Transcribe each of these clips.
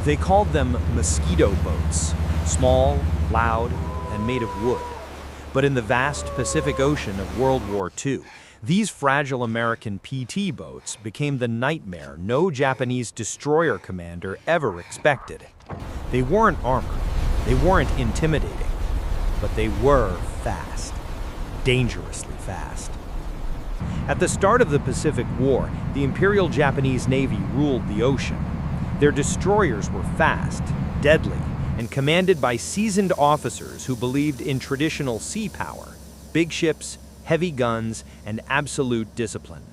They called them mosquito boats, small, loud, and made of wood. But in the vast Pacific Ocean of World War II, these fragile American PT boats became the nightmare no Japanese destroyer commander ever expected. They weren't armored, they weren't intimidating, but they were fast, dangerously fast. At the start of the Pacific War, the Imperial Japanese Navy ruled the ocean. Their destroyers were fast, deadly, and commanded by seasoned officers who believed in traditional sea power, big ships, heavy guns, and absolute discipline.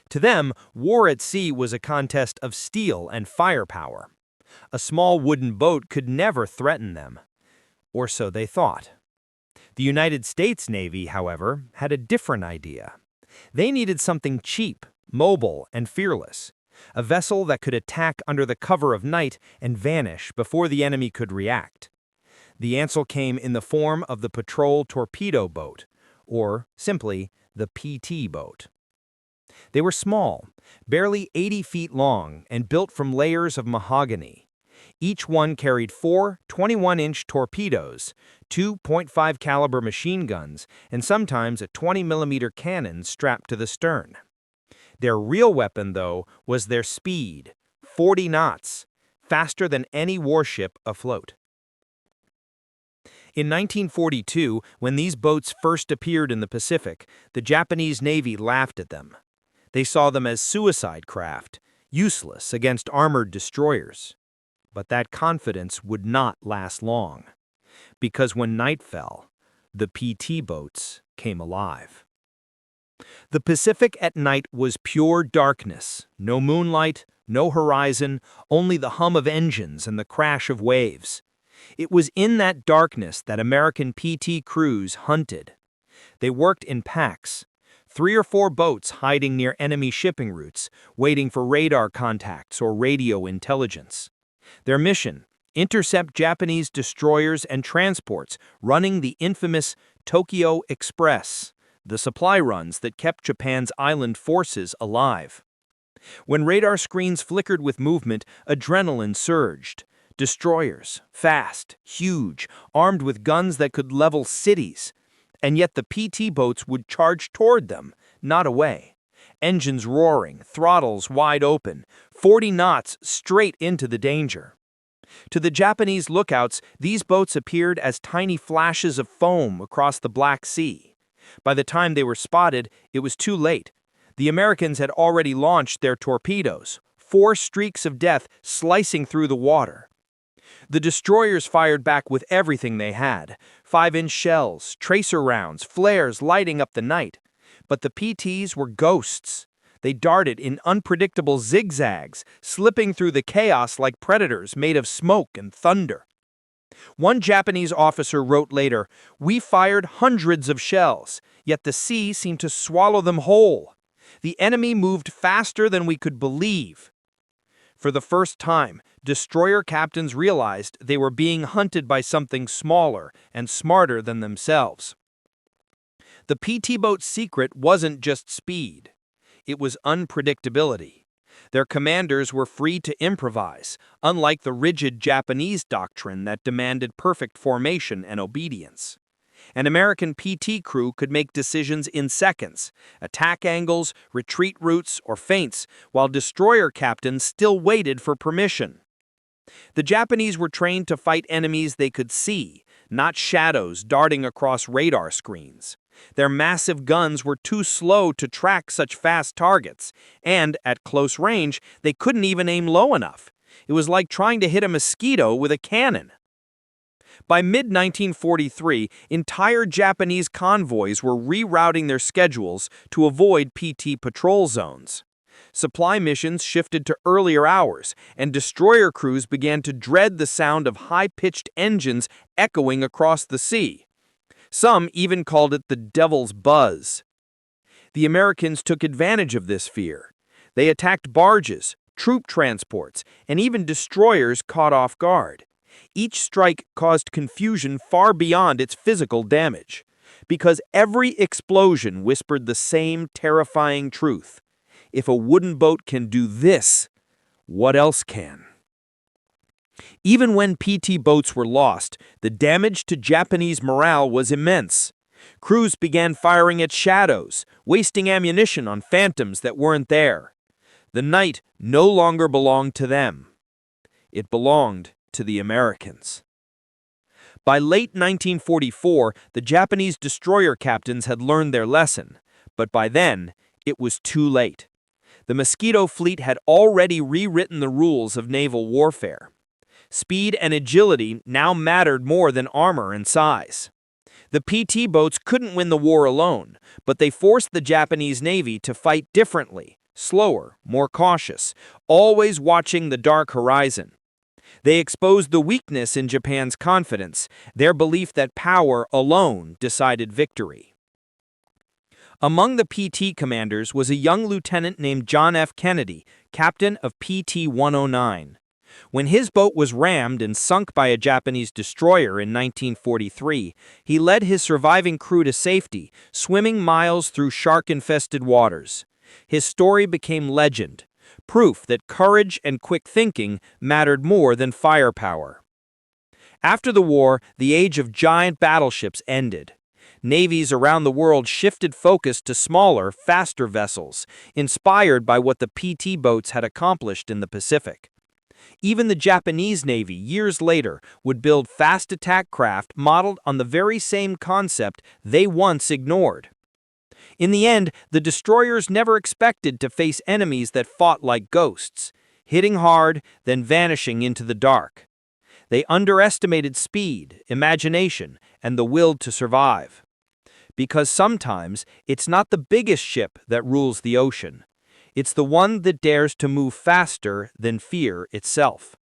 To them, war at sea was a contest of steel and firepower. A small wooden boat could never threaten them, or so they thought. The United States Navy, however, had a different idea. They needed something cheap, mobile, and fearless. A vessel that could attack under the cover of night and vanish before the enemy could react. The answer came in the form of the patrol torpedo boat, or simply the PT boat. They were small, barely 80 feet long, and built from layers of mahogany. Each one carried 4 21-inch torpedoes, 2 .5 caliber machine guns, and sometimes a 20-millimeter cannon strapped to the stern. Their real weapon, though, was their speed, 40 knots, faster than any warship afloat. In 1942, when these boats first appeared in the Pacific, the Japanese Navy laughed at them. They saw them as suicide craft, useless against armored destroyers. But that confidence would not last long, because when night fell, the PT boats came alive. The Pacific at night was pure darkness, no moonlight, no horizon, only the hum of engines and the crash of waves. It was in that darkness that American PT crews hunted. They worked in packs, 3 or 4 boats hiding near enemy shipping routes, waiting for radar contacts or radio intelligence. Their mission: intercept Japanese destroyers and transports running the infamous Tokyo Express, the supply runs that kept Japan's island forces alive. When radar screens flickered with movement, adrenaline surged. Destroyers, fast, huge, armed with guns that could level cities. And yet the PT boats would charge toward them, not away. Engines roaring, throttles wide open, 40 knots straight into the danger. To the Japanese lookouts, these boats appeared as tiny flashes of foam across the Black Sea. By the time they were spotted, it was too late. The Americans had already launched their torpedoes, 4 streaks of death slicing through the water. The destroyers fired back with everything they had: 5-inch shells, tracer rounds, flares lighting up the night. But the PTs were ghosts. They darted in unpredictable zigzags, slipping through the chaos like predators made of smoke and thunder. One Japanese officer wrote later, "We fired hundreds of shells, yet the sea seemed to swallow them whole. The enemy moved faster than we could believe." For the first time, destroyer captains realized they were being hunted by something smaller and smarter than themselves. The PT boat's secret wasn't just speed. It was unpredictability. Their commanders were free to improvise, unlike the rigid Japanese doctrine that demanded perfect formation and obedience. An American PT crew could make decisions in seconds, attack angles, retreat routes, or feints, while destroyer captains still waited for permission. The Japanese were trained to fight enemies they could see, not shadows darting across radar screens. Their massive guns were too slow to track such fast targets, and at close range, they couldn't even aim low enough. It was like trying to hit a mosquito with a cannon. By mid-1943, entire Japanese convoys were rerouting their schedules to avoid PT patrol zones. Supply missions shifted to earlier hours, and destroyer crews began to dread the sound of high-pitched engines echoing across the sea. Some even called it the devil's buzz. The Americans took advantage of this fear. They attacked barges, troop transports, and even destroyers caught off guard. Each strike caused confusion far beyond its physical damage, because every explosion whispered the same terrifying truth: if a wooden boat can do this, what else can? Even when PT boats were lost, the damage to Japanese morale was immense. Crews began firing at shadows, wasting ammunition on phantoms that weren't there. The night no longer belonged to them. It belonged to the Americans. By late 1944, the Japanese destroyer captains had learned their lesson, but by then, it was too late. The Mosquito fleet had already rewritten the rules of naval warfare. Speed and agility now mattered more than armor and size. The PT boats couldn't win the war alone, but they forced the Japanese Navy to fight differently, slower, more cautious, always watching the dark horizon. They exposed the weakness in Japan's confidence, their belief that power alone decided victory. Among the PT commanders was a young lieutenant named John F. Kennedy, captain of PT-109. When his boat was rammed and sunk by a Japanese destroyer in 1943, he led his surviving crew to safety, swimming miles through shark-infested waters. His story became legend, proof that courage and quick thinking mattered more than firepower. After the war, the age of giant battleships ended. Navies around the world shifted focus to smaller, faster vessels, inspired by what the PT boats had accomplished in the Pacific. Even the Japanese Navy, years later, would build fast attack craft modeled on the very same concept they once ignored. In the end, the destroyers never expected to face enemies that fought like ghosts, hitting hard, then vanishing into the dark. They underestimated speed, imagination, and the will to survive. Because sometimes it's not the biggest ship that rules the ocean. It's the one that dares to move faster than fear itself.